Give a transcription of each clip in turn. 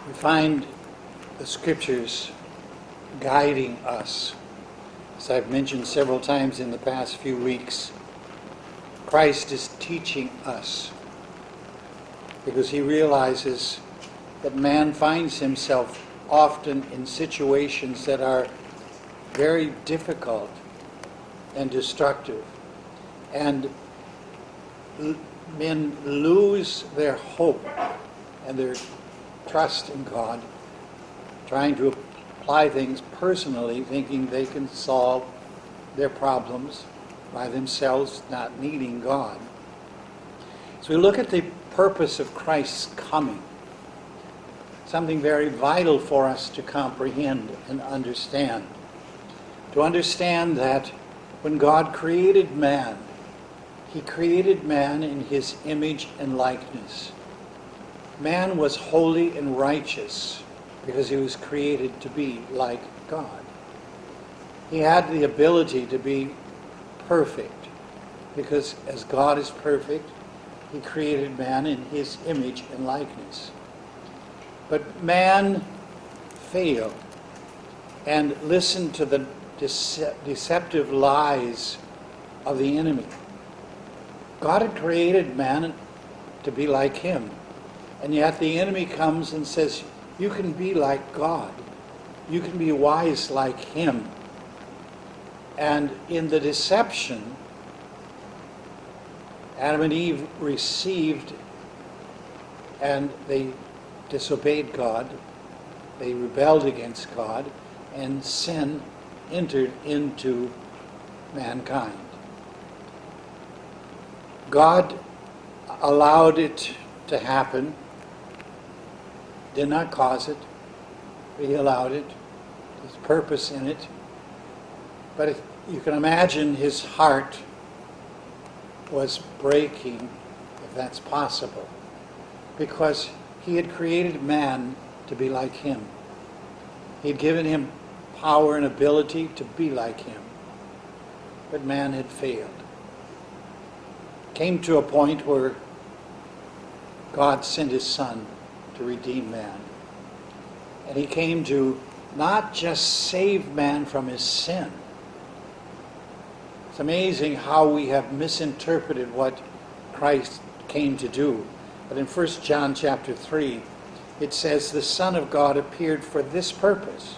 We find the scriptures guiding us. As I've mentioned several times in the past few weeks, Christ is teaching us because he realizes that man finds himself often in situations that are very difficult and destructive. And men lose their hope and their trust in God, trying to apply things personally, thinking they can solve their problems by themselves, not needing God. So we look at the purpose of Christ's coming, something very vital for us to comprehend and understand. To understand that when God created man, he created man in his image and likeness. Man was holy and righteous because he was created to be like God. He had the ability to be perfect because as God is perfect, he created man in his image and likeness. But man failed and listened to the deceptive lies of the enemy. God had created man to be like him. And yet the enemy comes and says, you can be like God. You can be wise like him. And in the deception, Adam and Eve received, and they disobeyed God. They rebelled against God, and sin entered into mankind. God allowed it to happen, did not cause it, but he allowed it. There's purpose in it. But if you can imagine his heart was breaking, if that's possible, because he had created man to be like him. He had given him power and ability to be like him. But man had failed. Came to a point where God sent his Son to redeem man. And he came to not just save man from his sin. It's amazing how we have misinterpreted what Christ came to do. But in 1 John chapter 3, it says, the Son of God appeared for this purpose,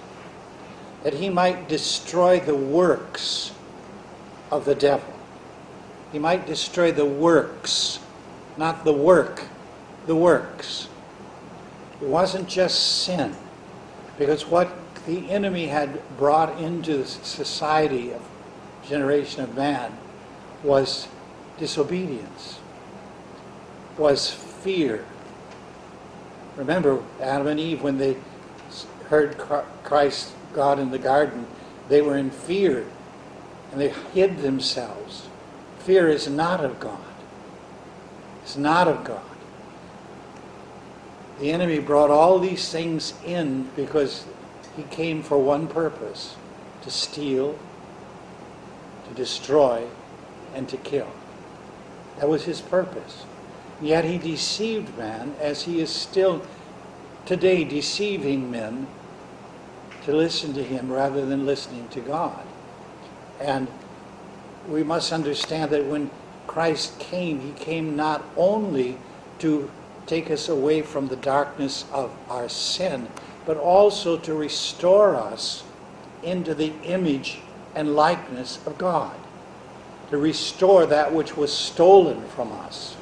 that he might destroy the works of the devil. He might destroy the works, not the work, the works. It wasn't just sin, because what the enemy had brought into the society of generation of man was disobedience, was fear. Remember, Adam and Eve, when they heard Christ, God in the garden, they were in fear, and they hid themselves. Fear is not of God. It's not of God. The enemy brought all these things in because he came for one purpose: to steal, to destroy, and to kill. That was his purpose. Yet he deceived man, as he is still today deceiving men to listen to him rather than listening to God. And we must understand that when Christ came, he came not only to take us away from the darkness of our sin, but also to restore us into the image and likeness of God, to restore that which was stolen from us,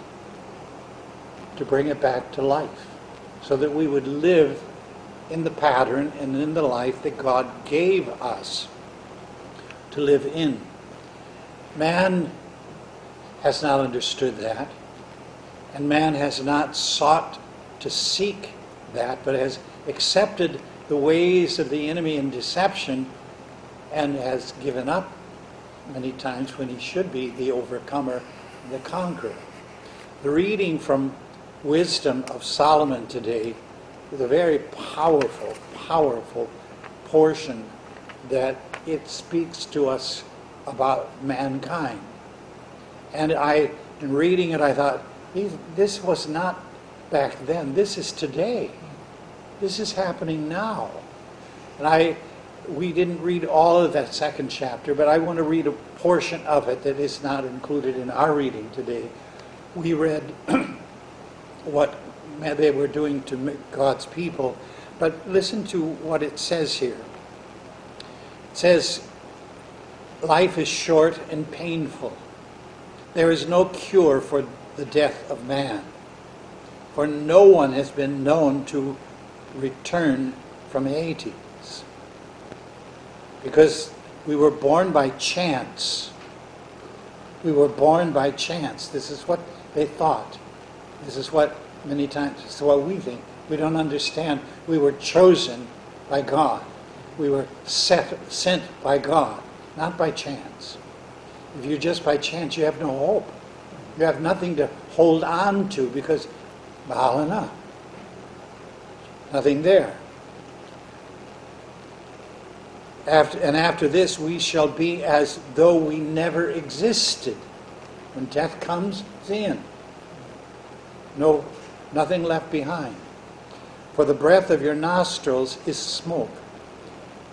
to bring it back to life, so that we would live in the pattern and in the life that God gave us to live in. Man has not understood that, and man has not sought to seek that, but has accepted the ways of the enemy in deception and has given up many times when he should be the overcomer, the conqueror. The reading from Wisdom of Solomon today is a very powerful, powerful portion that it speaks to us about mankind. And in reading it, I thought, this was not back then. This is today. This is happening now. And we didn't read all of that second chapter, but I want to read a portion of it that is not included in our reading today. We read what they were doing to God's people, but listen to what it says here. It says, life is short and painful. There is no cure for the death of man, for no one has been known to return from Hades. Because we were born by chance. We were born by chance. This is what they thought. This is what many times, this is what we think. We don't understand. We were chosen by God. We were sent by God, not by chance. If you're just by chance, you have no hope. You have nothing to hold on to because, bahala, nothing there. After this, we shall be as though we never existed. When death comes, it's the end. No, nothing left behind. For the breath of your nostrils is smoke,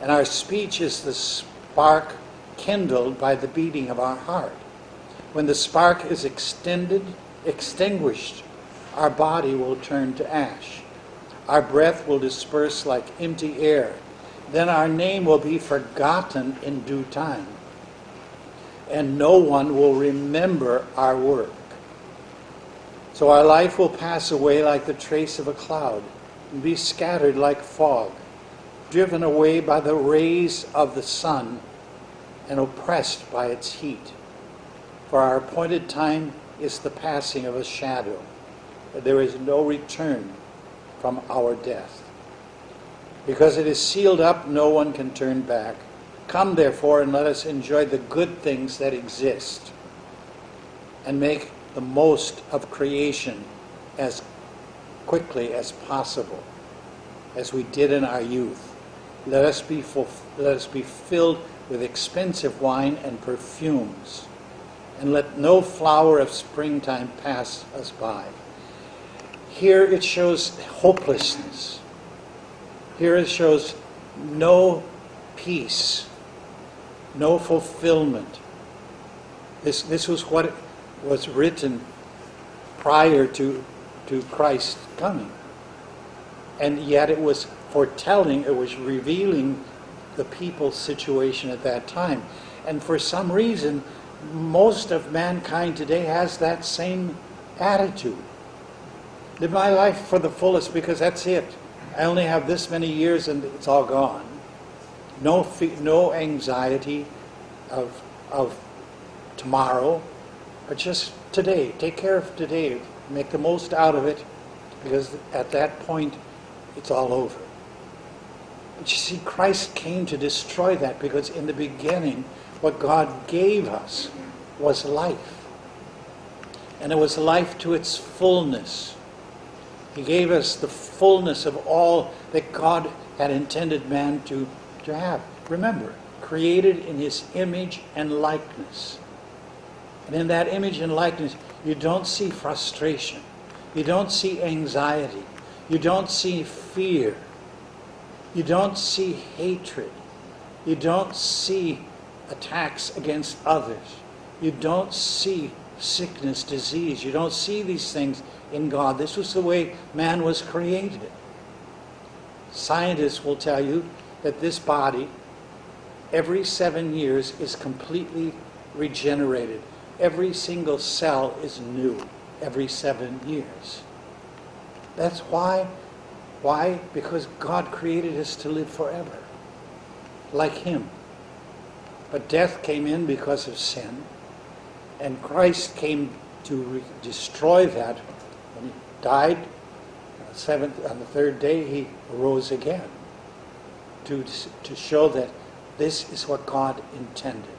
and our speech is the spark kindled by the beating of our heart. When the spark is extinguished, our body will turn to ash. Our breath will disperse like empty air. Then our name will be forgotten in due time, and no one will remember our work. So our life will pass away like the trace of a cloud, and be scattered like fog, driven away by the rays of the sun, and oppressed by its heat. For our appointed time is the passing of a shadow, but there is no return from our death. Because it is sealed up, no one can turn back. Come, therefore, and let us enjoy the good things that exist, and make the most of creation as quickly as possible, as we did in our youth. Let us be filled with expensive wine and perfumes, and let no flower of springtime pass us by. Here it shows hopelessness. Here it shows no peace, no fulfillment. This was what was written prior to Christ coming. And yet it was foretelling, it was revealing the people's situation at that time. And for some reason, most of mankind today has that same attitude. Live my life for the fullest because that's it. I only have this many years and it's all gone. No anxiety of tomorrow, but just today. Take care of today. Make the most out of it, because at that point it's all over. But you see, Christ came to destroy that, because in the beginning what God gave us was life. And it was life to its fullness. He gave us the fullness of all that God had intended man to have. Remember, created in his image and likeness. And in that image and likeness, you don't see frustration. You don't see anxiety. You don't see fear. You don't see hatred. You don't see attacks against others. You don't see sickness, disease. You don't see these things in God. This was the way man was created. Scientists will tell you that this body, every 7 years, is completely regenerated. Every single cell is new every 7 years. That's why? Why? Because God created us to live forever, like Him. But death came in because of sin, and Christ came to destroy that. When He died on the third day, He arose again to show that this is what God intended.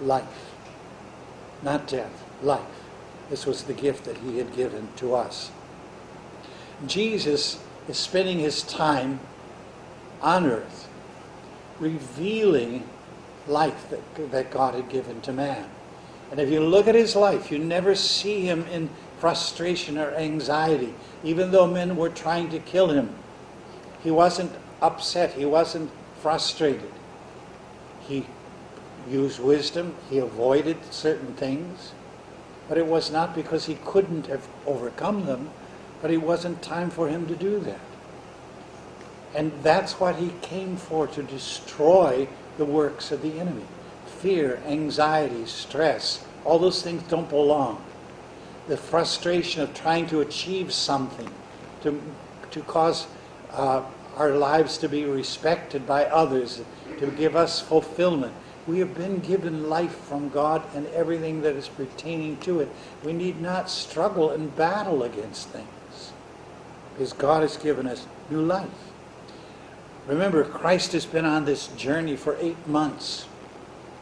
Life. Not death. Life. This was the gift that He had given to us. Jesus is spending His time on earth revealing life that God had given to man. And if you look at His life, you never see Him in frustration or anxiety. Even though men were trying to kill Him, He wasn't upset. He wasn't frustrated. He used wisdom. He avoided certain things. But it was not because he couldn't have overcome them, but it wasn't time for him to do that. And that's what he came for, to destroy the works of the enemy. Fear, anxiety, stress, all those things don't belong. The frustration of trying to achieve something, to cause our lives to be respected by others, to give us fulfillment. We have been given life from God and everything that is pertaining to it. We need not struggle and battle against things, because God has given us new life. Remember, Christ has been on this journey for 8 months.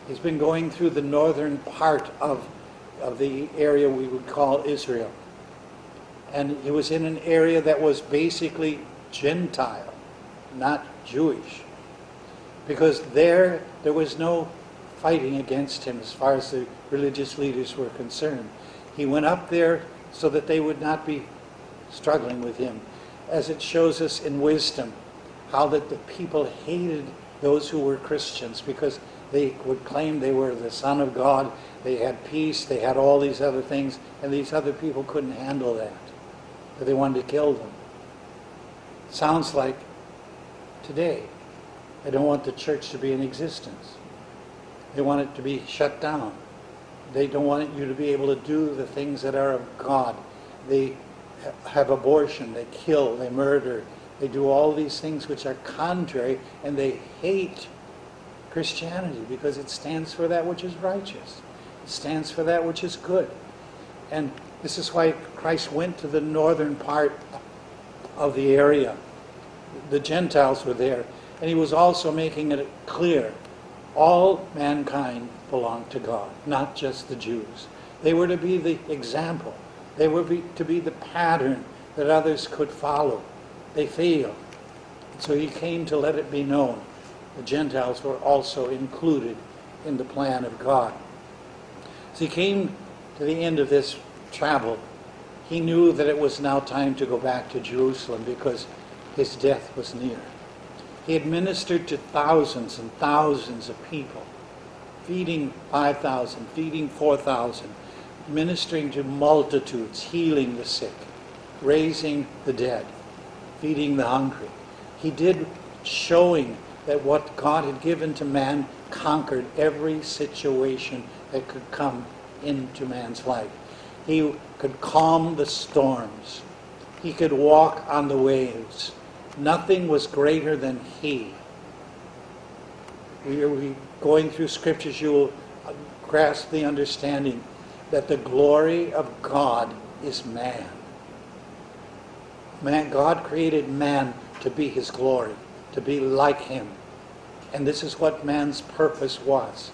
He's been going through the northern part of the area we would call Israel. And he was in an area that was basically Gentile, not Jewish. Because there was no fighting against him as far as the religious leaders were concerned. He went up there so that they would not be struggling with him. As it shows us in wisdom, how that the people hated those who were Christians because they would claim they were the Son of God, they had peace, they had all these other things, and these other people couldn't handle that. But they wanted to kill them. Sounds like today. They don't want the church to be in existence. They want it to be shut down. They don't want you to be able to do the things that are of God. They have abortion, they kill, they murder, they do all these things which are contrary, and they hate Christianity because it stands for that which is righteous. It stands for that which is good. And this is why Christ went to the northern part of the area. The Gentiles were there. And he was also making it clear, all mankind belonged to God, not just the Jews. They were to be the example. They were to be the pattern that others could follow. They failed. So he came to let it be known. The Gentiles were also included in the plan of God. As he came to the end of this travel, he knew that it was now time to go back to Jerusalem because his death was near. He had ministered to thousands and thousands of people, feeding 5,000, feeding 4,000, ministering to multitudes, healing the sick, raising the dead, feeding the hungry. He did, showing that what God had given to man conquered every situation that could come into man's life. He could calm the storms. He could walk on the waves. Nothing was greater than he. We going through scriptures, you will grasp the understanding that the glory of God is man. God created man to be his glory, to be like him. And this is what man's purpose was.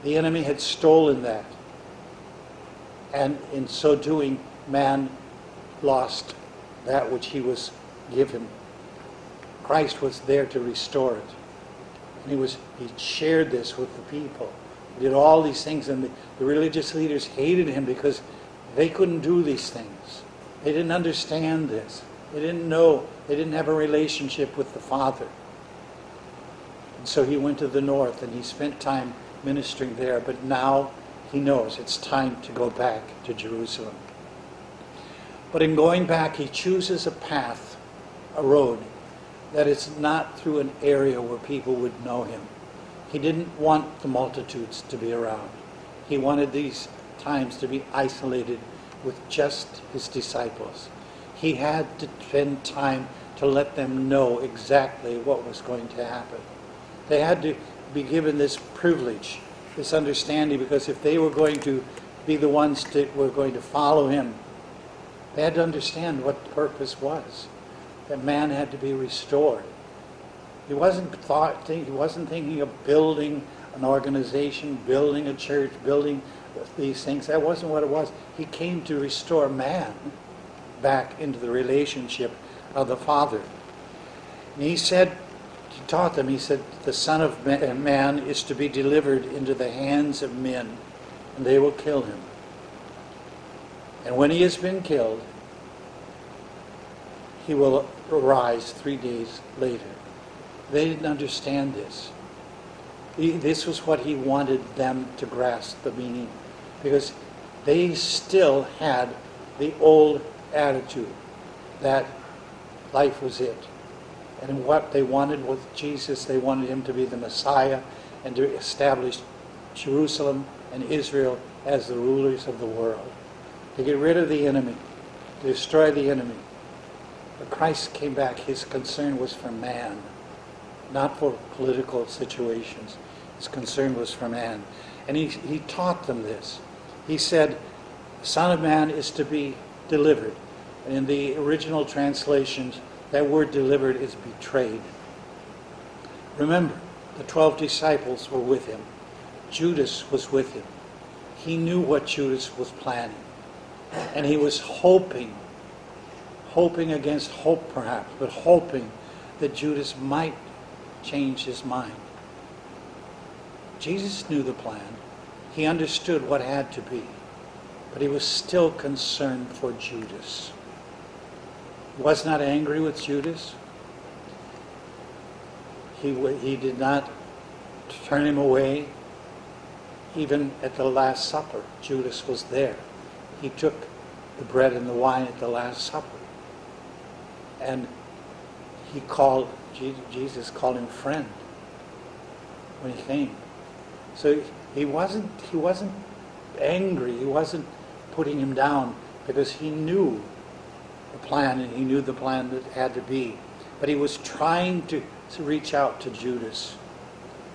The enemy had stolen that. And in so doing, man lost that which he was given. Christ was there to restore it. And he shared this with the people. He did all these things, and the religious leaders hated him because they couldn't do these things. They didn't understand this. They didn't know. They didn't have a relationship with the Father. And so he went to the north and he spent time ministering there. But now he knows it's time to go back to Jerusalem. But in going back, he chooses a path, a road, that is not through an area where people would know him. He didn't want the multitudes to be around. He wanted these times to be isolated with just his disciples. He had to spend time to let them know exactly what was going to happen. They had to be given this privilege, this understanding, because if they were going to be the ones that were going to follow him, they had to understand what the purpose was. That man had to be restored. He wasn't thinking of building an organization, building a church, building these things. That wasn't what it was. He came to restore man back into the relationship of the Father. And he taught them, he said, the Son of Man is to be delivered into the hands of men, and they will kill him. And when he has been killed, he will arise 3 days later. They didn't understand this. This was what he wanted them to grasp the meaning, because they still had the old attitude that life was it. And what they wanted with Jesus, they wanted him to be the Messiah and to establish Jerusalem and Israel as the rulers of the world, to get rid of the enemy, to destroy the enemy. But Christ came back. His concern was for man, not for political situations. His concern was for man. And he taught them this. He said, the Son of Man is to be delivered. And in the original translations, that word delivered is betrayed. Remember, the 12 disciples were with him. Judas was with him. He knew what Judas was planning. And he was hoping against hope perhaps, but hoping that Judas might change his mind. Jesus knew the plan. He understood what had to be. But he was still concerned for Judas. He was not angry with Judas. He did not turn him away. Even at the Last Supper, Judas was there. He took the bread and the wine at the Last Supper. And Jesus called him friend when he came. So he wasn't angry. He wasn't putting him down, because he knew the plan, and he knew the plan that had to be. But he was trying to reach out to Judas.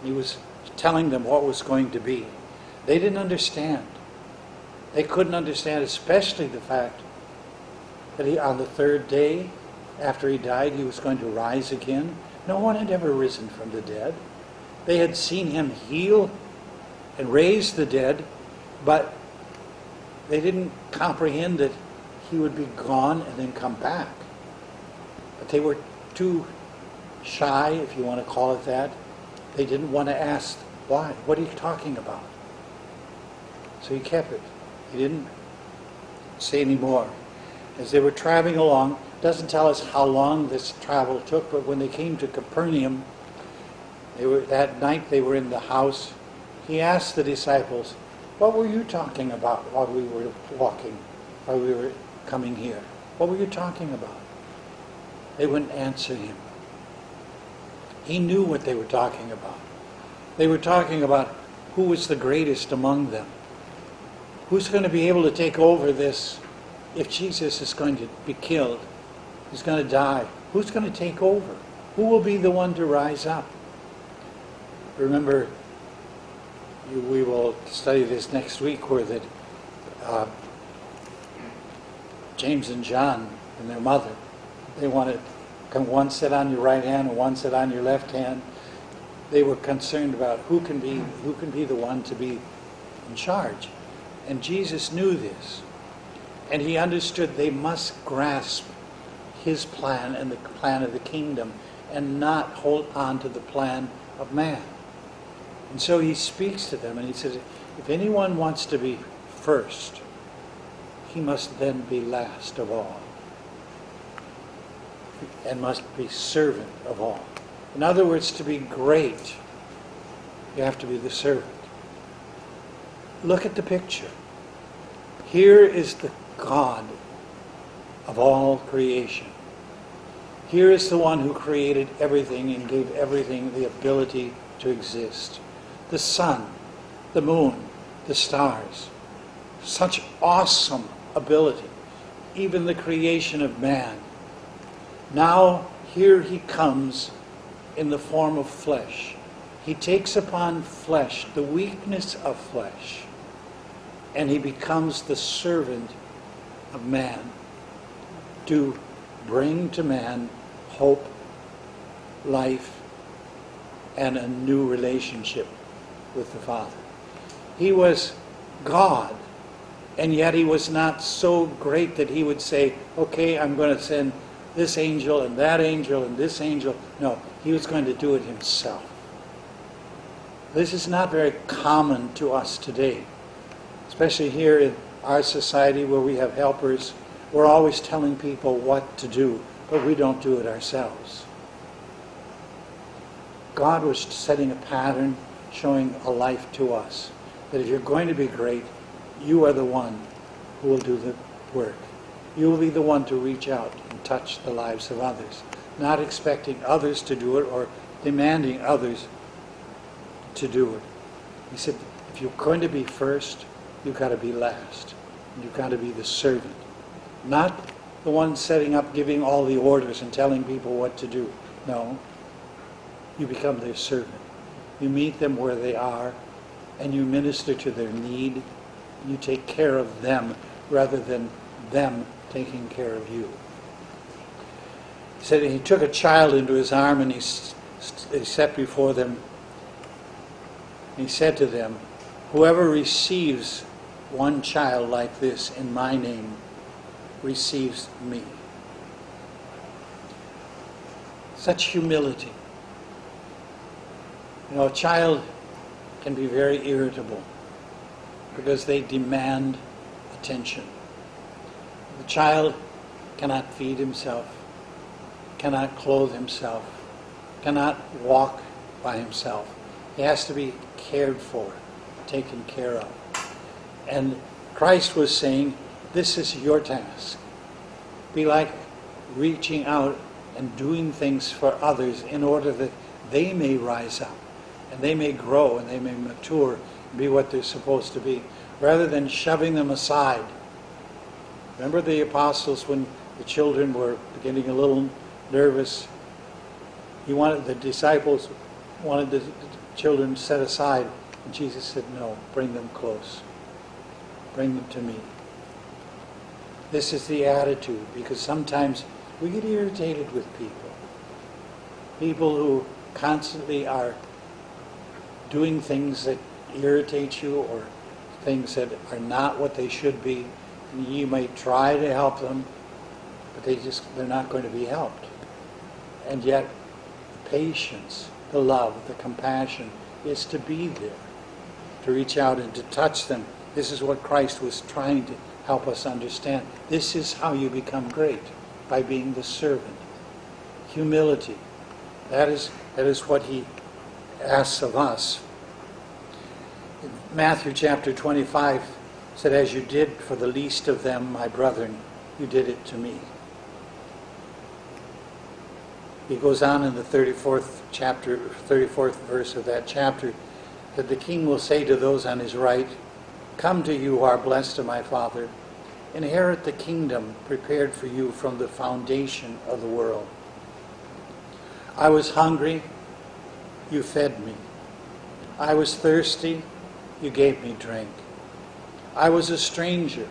He was telling them what was going to be. They didn't understand. They couldn't understand, especially the fact that on the third day after he died, he was going to rise again. No one had ever risen from the dead. They had seen him heal and raise the dead, but they didn't comprehend that he would be gone and then come back. But they were too shy, if you want to call it that. They didn't want to ask, why? What are you talking about? So he kept it. He didn't say any more. As they were traveling along, it doesn't tell us how long this travel took, but when they came to Capernaum, that night they were in the house. He asked the disciples, what were you talking about while we were walking, while we were coming here? What were you talking about? They wouldn't answer him. He knew what they were talking about. They were talking about who was the greatest among them. Who's going to be able to take over this if Jesus is going to be killed? He's going to die. Who's going to take over? Who will be the one to rise up? Remember, we will study this next week, where that James and John and their mother, they wanted one sit on your right hand and one sit on your left hand. They were concerned about who can be the one to be in charge. And Jesus knew this. And he understood they must grasp his plan and the plan of the kingdom and not hold on to the plan of man. And so he speaks to them and he says, if anyone wants to be first, he must then be last of all, and must be servant of all. In other words, to be great, you have to be the servant. Look at the picture. Here is the God of all creation. Here is the one who created everything and gave everything the ability to exist. The sun, the moon, the stars. Such awesome ability. Even the creation of man. Now, here he comes in the form of flesh. He takes upon flesh, the weakness of flesh, and he becomes the servant of man to bring to man hope, life, and a new relationship with the Father. He was God, and yet he was not so great that he would say, okay, I'm going to send this angel and that angel and this angel. No, he was going to do it himself. This is not very common to us today, especially here in our society where we have helpers. We're always telling people what to do. but we don't do it ourselves. God was setting a pattern, showing a life to us, that if you're going to be great, you are the one who will do the work. You will be the one to reach out and touch the lives of others, not expecting others to do it or demanding others to do it. He said, if you're going to be first, you've got to be last. You've got to be the servant. Not the one setting up, giving all the orders and telling people what to do. No. You become their servant. You meet them where they are, and you minister to their need. You take care of them rather than them taking care of you. He said he took a child into his arm and he set before them. He said to them, whoever receives one child like this in my name receives me. Such humility. You know, a child can be very irritable because they demand attention. The child cannot feed himself, cannot clothe himself, cannot walk by himself. He has to be cared for, taken care of. And Christ was saying, this is your task. Be like reaching out and doing things for others in order that they may rise up and they may grow and they may mature and be what they're supposed to be, rather than shoving them aside. Remember the apostles when the children were getting a little nervous? The disciples wanted the children set aside, and Jesus said, no, bring them close. Bring them to me. This is the attitude, because sometimes we get irritated with people. People who constantly are doing things that irritate you or things that are not what they should be. And you may try to help them, but they're not going to be helped. And yet, the patience, the love, the compassion is to be there, to reach out and to touch them. This is what Christ was trying to help us understand. This is how you become great, by being the servant. Humility. That is what he asks of us. In Matthew chapter 25 said, as you did for the least of them, my brethren, you did it to me. He goes on in the 34th verse of that chapter, that the king will say to those on his right, come to you who are blessed of my Father, inherit the kingdom prepared for you from the foundation of the world. I was hungry, you fed me. I was thirsty, you gave me drink. I was a stranger,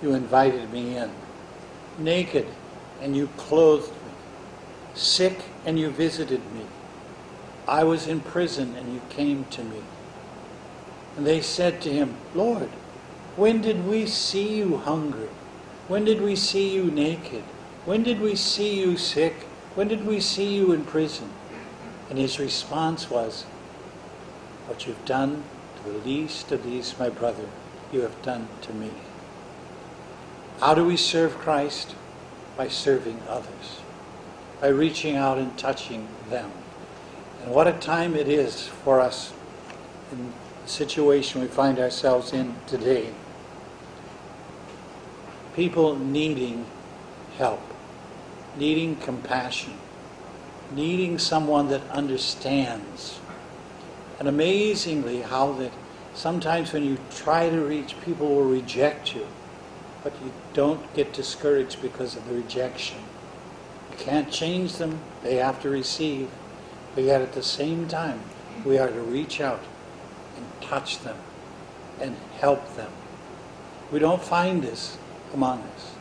you invited me in. Naked, and you clothed me. Sick, and you visited me. I was in prison, and you came to me. And they said to him, Lord, when did we see you hungry? When did we see you naked? When did we see you sick? When did we see you in prison? And his response was, what you've done to the least of these, my brother, you have done to me. How do we serve Christ? By serving others, by reaching out and touching them. And what a time it is for us in the situation we find ourselves in today. People needing help, needing compassion, needing someone that understands. And amazingly how that sometimes when you try to reach, people will reject you, but you don't get discouraged because of the rejection. You can't change them, they have to receive, but yet at the same time we are to reach out and touch them and help them. We don't find this among us.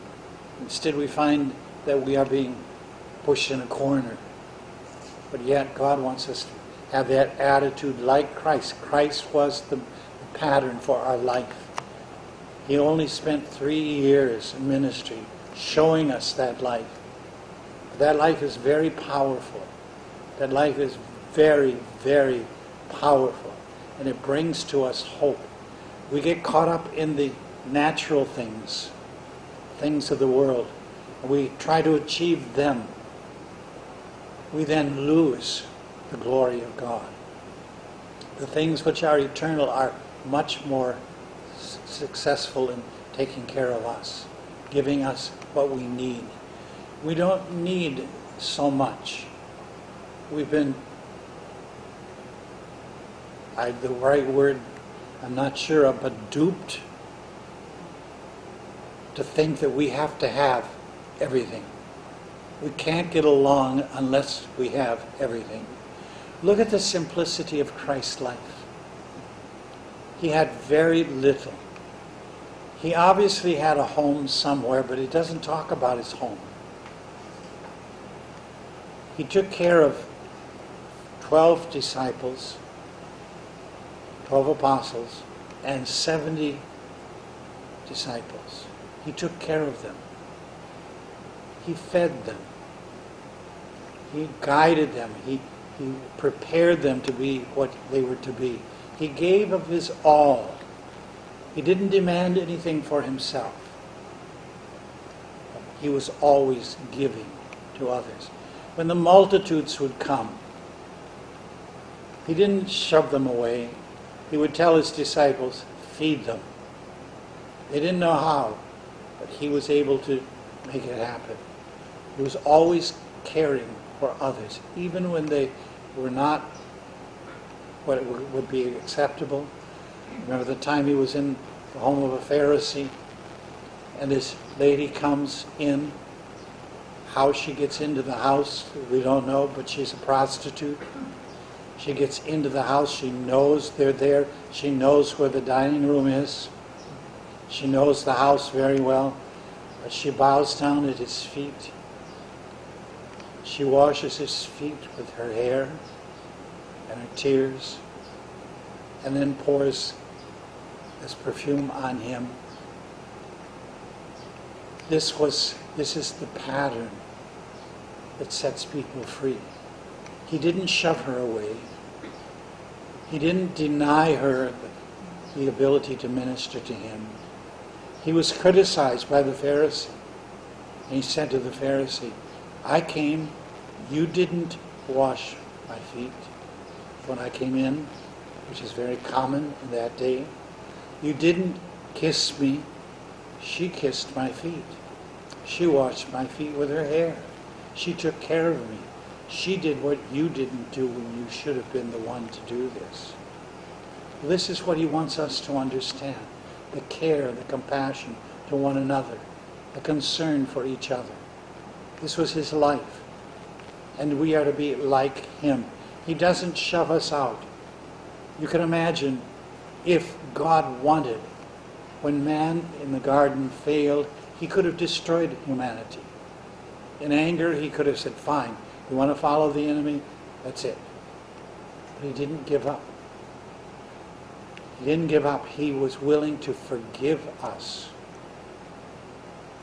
Instead we find that we are being pushed in a corner. But yet God wants us to have that attitude like Christ. Christ was the pattern for our life. He only spent 3 years in ministry showing us that life. But that life is very powerful. That life is very, very powerful. And it brings to us hope. We get caught up in the natural things of the world. we try to achieve them, we then lose the glory of God. The things which are eternal are much more successful in taking care of us, giving us what we need. We don't need so much. We've been, the right word I'm not sure of, but duped to think that we have to have everything. We can't get along unless we have everything. Look at the simplicity of Christ's life. He had very little. He obviously had a home somewhere, but he doesn't talk about his home. He took care of 12 disciples, 12 apostles, and 70 disciples. He took care of them. He fed them. He guided them. He prepared them to be what they were to be. He gave of his all. He didn't demand anything for himself. He was always giving to others. When the multitudes would come, he didn't shove them away. He would tell his disciples, feed them. They didn't know how, but he was able to make it happen. He was always caring for others, even when they were not what would be acceptable. Remember the time he was in the home of a Pharisee, and this lady comes in. How she gets into the house, we don't know, but she's a prostitute. She gets into the house. She knows they're there. She knows where the dining room is. She knows the house very well. But she bows down at his feet. She washes his feet with her hair and her tears, and then pours this perfume on him. This is the pattern that sets people free. He didn't shove her away. He didn't deny her the ability to minister to him. He was criticized by the Pharisee. And he said to the Pharisee, I came, you didn't wash my feet when I came in, which is very common in that day. You didn't kiss me. She kissed my feet. She washed my feet with her hair. She took care of me. She did what you didn't do when you should have been the one to do this. This is what he wants us to understand. The care, the compassion to one another, the concern for each other. This was his life. And we are to be like him. He doesn't shove us out. You can imagine if God wanted, when man in the garden failed, he could have destroyed humanity. In anger, he could have said, fine, you want to follow the enemy? That's it. But he didn't give up. He didn't give up. He was willing to forgive us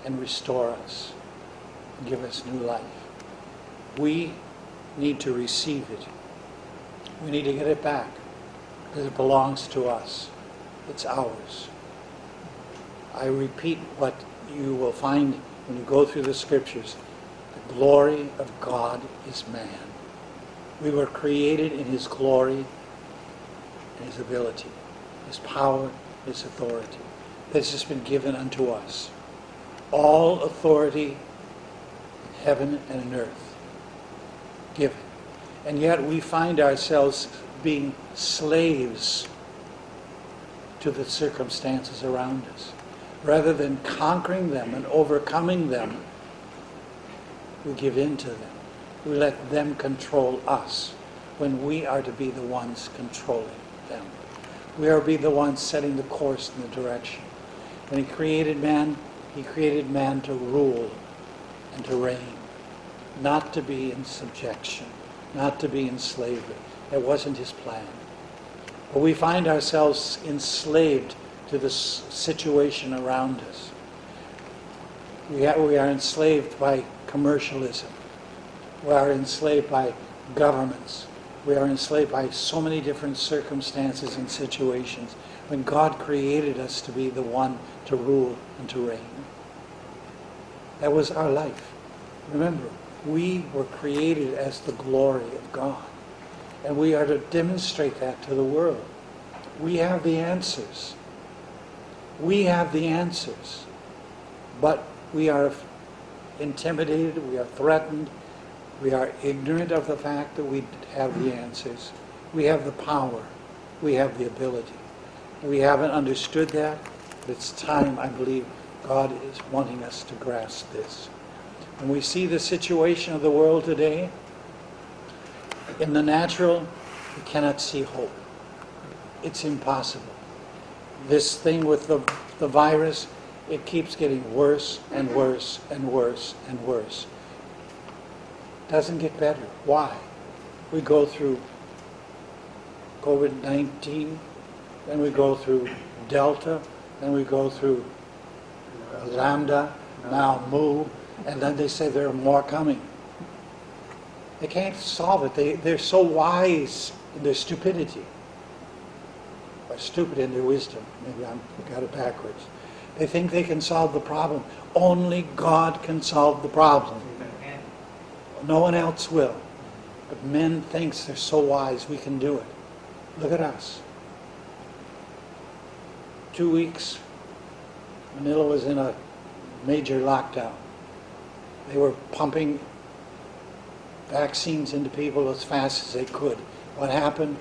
and restore us and give us new life. We need to receive it. We need to get it back because it belongs to us. It's ours. I repeat what you will find when you go through the scriptures. The glory of God is man. We were created in his glory and his ability, his power, his authority. This has been given unto us. All authority in heaven and in earth given. And yet we find ourselves being slaves to the circumstances around us. Rather than conquering them and overcoming them, we give in to them. We let them control us when we are to be the ones controlling them. We are to be the ones setting the course and the direction. When he created man to rule and to reign, not to be in subjection, not to be in slavery. It wasn't his plan. But we find ourselves enslaved to the situation around us. We are enslaved by commercialism. We are enslaved by governments. We are enslaved by so many different circumstances and situations when God created us to be the one to rule and to reign. That was our life. Remember, we were created as the glory of God. And we are to demonstrate that to the world. We have the answers. We have the answers. But we are intimidated, we are threatened, we are ignorant of the fact that we have the answers. We have the power. We have the ability. We haven't understood that, but it's time, I believe, God is wanting us to grasp this. When we see the situation of the world today, in the natural, we cannot see hope. It's impossible. This thing with the virus, it keeps getting worse and worse and worse and worse. Doesn't get better. Why? We go through COVID-19, then we go through Delta, then we go through Lambda, now Mu, and then they say there are more coming. They can't solve it. They're so wise in their stupidity. Or stupid in their wisdom. Maybe I got it backwards. They think they can solve the problem. Only God can solve the problem. No one else will. But men think they're so wise we can do it. Look at us. 2 weeks, Manila was in a major lockdown. They were pumping vaccines into people as fast as they could. What happened?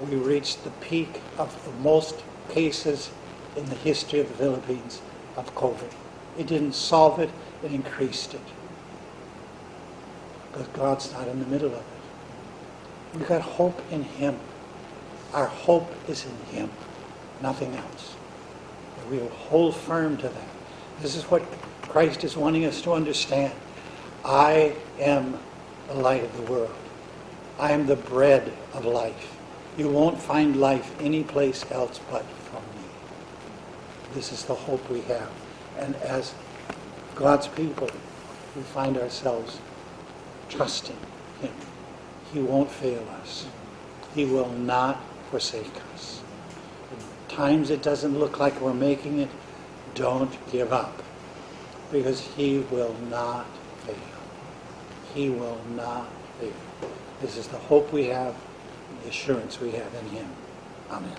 We reached the peak of the most cases in the history of the Philippines of COVID. It didn't solve it, it increased it. Because God's not in the middle of it. We've got hope in Him. Our hope is in Him, nothing else. And we will hold firm to that. This is what Christ is wanting us to understand. I am the light of the world. I am the bread of life. You won't find life anyplace else but from me. This is the hope we have. And as God's people, we find ourselves trusting Him. He won't fail us. He will not forsake us. At times it doesn't look like we're making it. Don't give up. Because He will not fail. He will not fail. This is the hope we have, the assurance we have in Him. Amen.